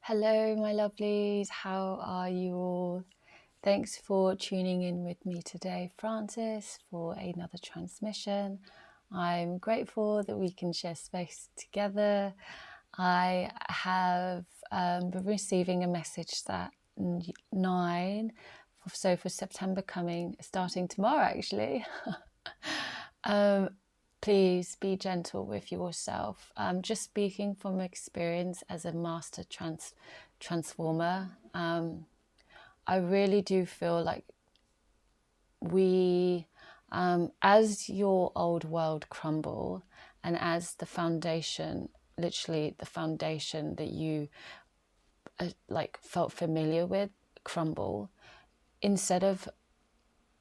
Hello, my lovelies. How are you all? Thanks for tuning in with me today, Francis, for another transmission. I'm grateful that we can share space together. I have been receiving a message that 9, so for September starting tomorrow actually. Please be gentle with yourself. Just speaking from experience as a master transformer, I really do feel like as your old world crumble, and as the foundation, literally the foundation that you felt familiar with, crumble, instead of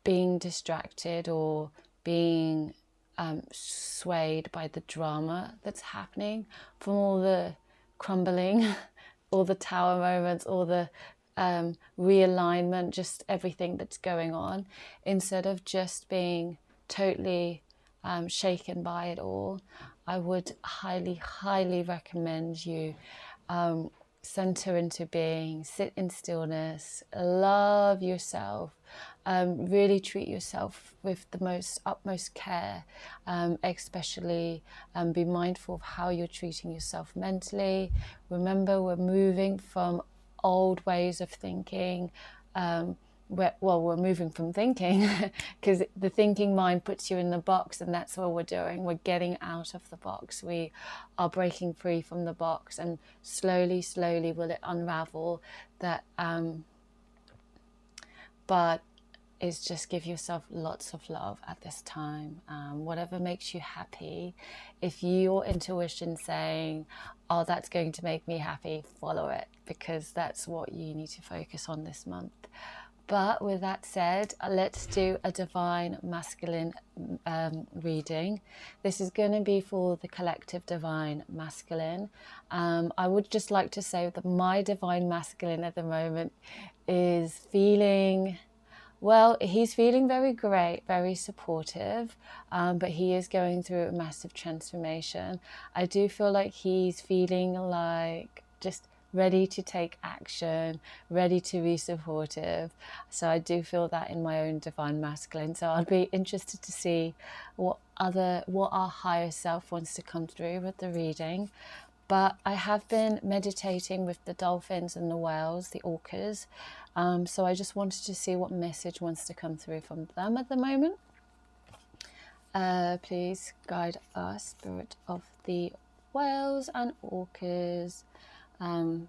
being distracted or being swayed by the drama that's happening from all the crumbling, all the tower moments, all the realignment, just everything that's going on, instead of just being totally shaken by it all, I would highly, highly recommend you center into being, sit in stillness, love yourself, really treat yourself with the most utmost care, especially be mindful of how you're treating yourself mentally. Remember, we're moving from old ways of thinking. We're moving from thinking because the thinking mind puts you in the box, and that's what we're doing. We're getting out of the box. We are breaking free from the box, and slowly, slowly will it unravel that. But is just give yourself lots of love at this time. Whatever makes you happy. If your intuition saying, oh, that's going to make me happy, follow it, because that's what you need to focus on this month. But with that said, let's do a divine masculine reading. This is going to be for the collective divine masculine. I would just like to say that my divine masculine at the moment is feeling, well, he's feeling very great, very supportive, but he is going through a massive transformation. I do feel like he's feeling like just ready to take action, ready to be supportive. So I do feel that in my own divine masculine. So I'll be interested to see what our higher self wants to come through with the reading. But I have been meditating with the dolphins and the whales, the orcas. So I just wanted to see what message wants to come through from them at the moment. Please guide us, spirit of the whales and orcas.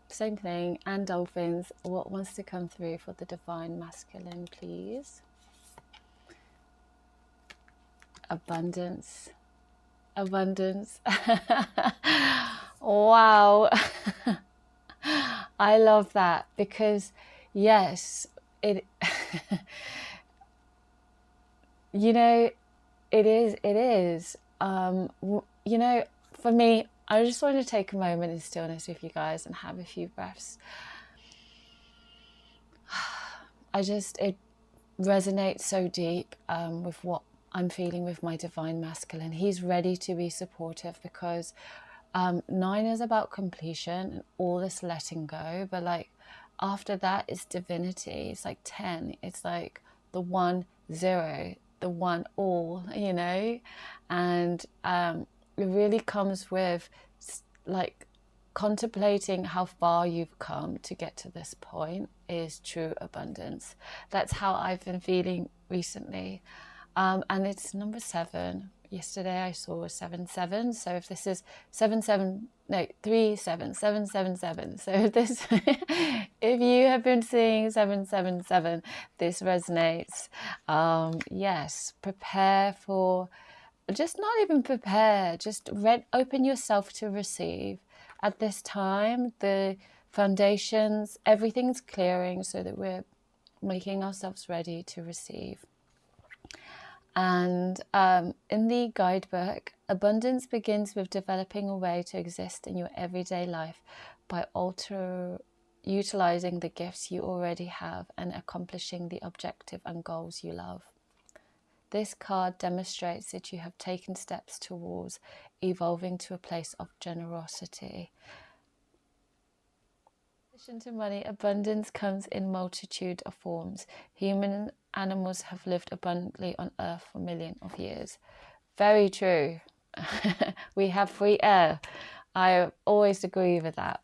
Same thing, and dolphins. What wants to come through for the divine masculine, please? Abundance. Abundance. Wow. I love that, because yes, it you know, it is you know, for me, I just want to take a moment in stillness with you guys and have a few breaths. It resonates so deep with what I'm feeling with my divine masculine. He's ready to be supportive, because 9 is about completion and all this letting go, but like after that is divinity. It's like 10, it's like the 1 0, the 1 all, you know. And it really comes with like contemplating how far you've come to get to this point is true abundance. That's how I've been feeling recently. And it's number 7. Yesterday I saw 7 7. So if this is 7 7, no, 3 7, 7 7 7. So if this, if you have been seeing 7 7 7, this resonates. Yes, prepare for, just not even prepare, just open yourself to receive. At this time, the foundations, everything's clearing so that we're making ourselves ready to receive. And in the guidebook, abundance begins with developing a way to exist in your everyday life by utilizing the gifts you already have and accomplishing the objective and goals you love. This card demonstrates that you have taken steps towards evolving to a place of generosity. In addition to money, abundance comes in multitude of forms. Human and animals have lived abundantly on earth for millions of years. Very true. We have free air. I always agree with that.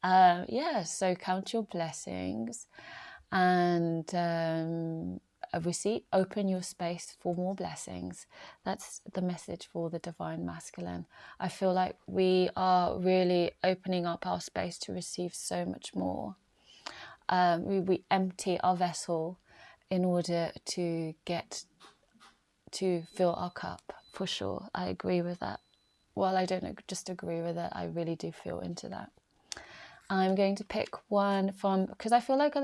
Yeah, so count your blessings and a receipt, open your space for more blessings. That's the message for the divine masculine. I feel like we are really opening up our space to receive so much more. We empty our vessel in order to get to fill our cup, for sure. I agree with that. Well, I don't just agree with it, I really do feel into that. I'm going to pick one from, because I feel like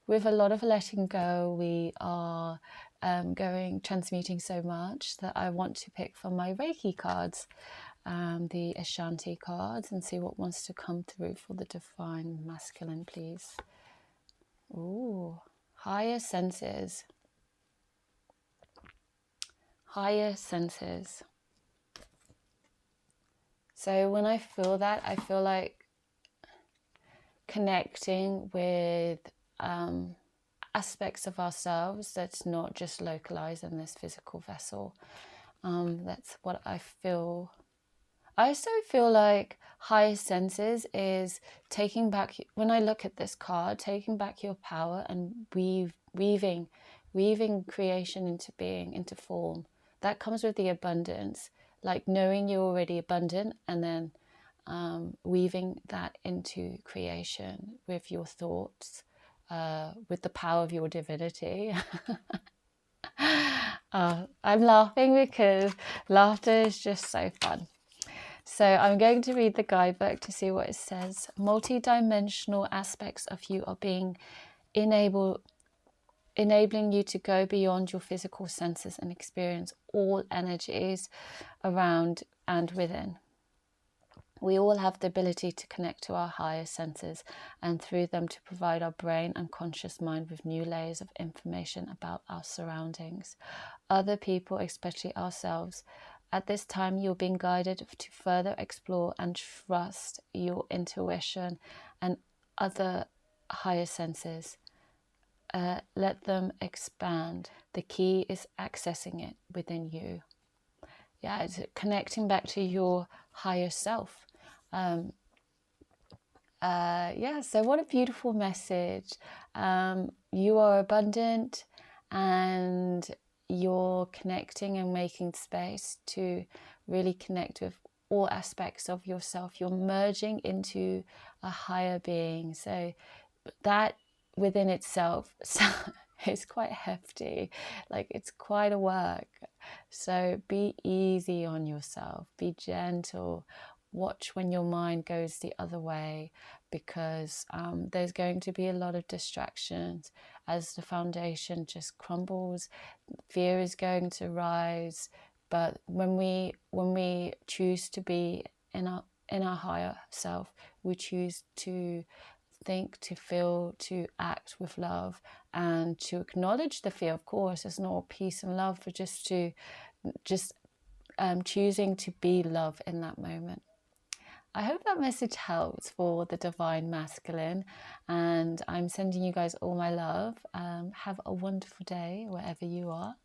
with a lot of letting go, we are transmuting so much that I want to pick from my Reiki cards, the Ashanti cards, and see what wants to come through for the divine masculine, please. Ooh, higher senses. Higher senses. So when I feel that, I feel like connecting with aspects of ourselves that's not just localized in this physical vessel. That's what I feel. I also feel like higher senses is taking back, when I look at this card, taking back your power and weaving creation into being, into form. That comes with the abundance, like knowing you're already abundant and then weaving that into creation with your thoughts, with the power of your divinity. I'm laughing because laughter is just so fun. So I'm going to read the guidebook to see what it says. Multi-dimensional aspects of you are being enabling you to go beyond your physical senses and experience all energies around and within. We all have the ability to connect to our higher senses and through them to provide our brain and conscious mind with new layers of information about our surroundings, other people, especially ourselves. At this time, you're being guided to further explore and trust your intuition and other higher senses. Let them expand. The key is accessing it within you. Yeah, it's connecting back to your higher self. Yeah, so what a beautiful message. You are abundant and you're connecting and making space to really connect with all aspects of yourself. You're merging into a higher being. So that within itself is quite hefty. Like, it's quite a work. So be easy on yourself, be gentle. Watch when your mind goes the other way, because there's going to be a lot of distractions as the foundation just crumbles. Fear is going to rise, but when we choose to be in our higher self, we choose to think, to feel, to act with love, and to acknowledge the fear. Of course, it's not peace and love, but just choosing to be love in that moment. I hope that message helps for the divine masculine, and I'm sending you guys all my love. Have a wonderful day wherever you are.